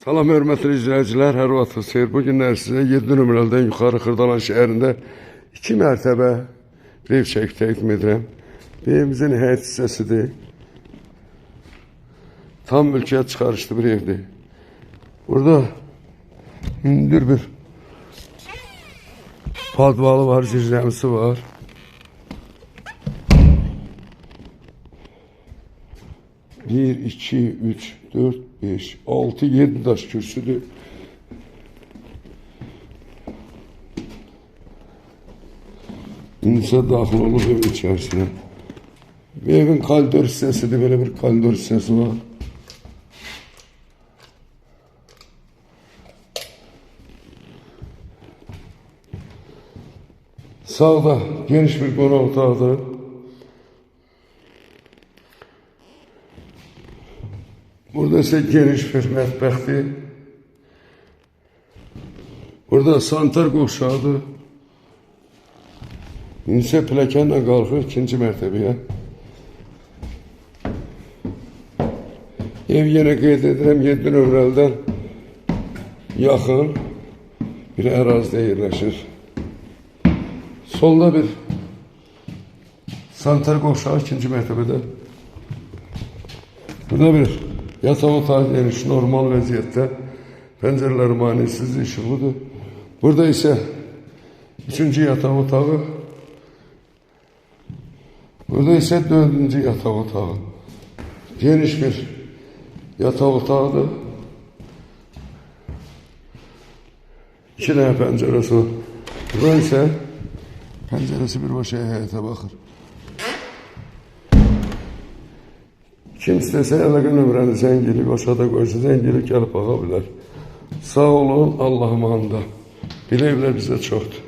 Salam hörmətli izləyicilər, hər vaxtınız xeyir. Bu günlər sizə 7 nömrəlidən yuxarı Xırdalan şəhərində 2 mərtəbə bir ev çəkib təqdim edirəm. Bu evimizin həyət hissəsidir. Tam mülkiyyət çıxarışlı bir evdir. Burada hündür bir padvalı var, zirzəmisi var. Bir, iki, üç, dört, beş, altı, yedi daş kürsüdür. İnsə daxil olur ev içərisinə. Bu evin koridor hissəsidir, belə bir koridor hissəsi var. Sağda geniş bir qonaq otağıdır. Burada ise geniş bir mətbəxdir. Burada sanitar qovşağı. İnsə pilləkənlə qalxır ikinci mərtəbəyə. Ev yenə qeyd edirəm 7 nömrəlidən yaxın bir ərazidə yerləşir. Solda bir sanitar qovşağı ikinci mərtəbədə. Burada bir yataq otağı geniş, normal vəziyyətdə. Pəncərələri manisiz, işıqlıdır. Burada isə 3-cü yataq otağı. Burada isə 4-cü yataq otağı. Geniş bir yataq otağıdır. 2 dənə pəncərəsi var. Burada isə pəncərəsi birbaşa həyətə baxır. Kim istəsə əlaqə nömrəni zəng eləyib, aşağıda qoysa zəng eləyib gəlib baxa bilər. Sağ olun, Allah'ım anda. Belə evlər bizə çoxdur.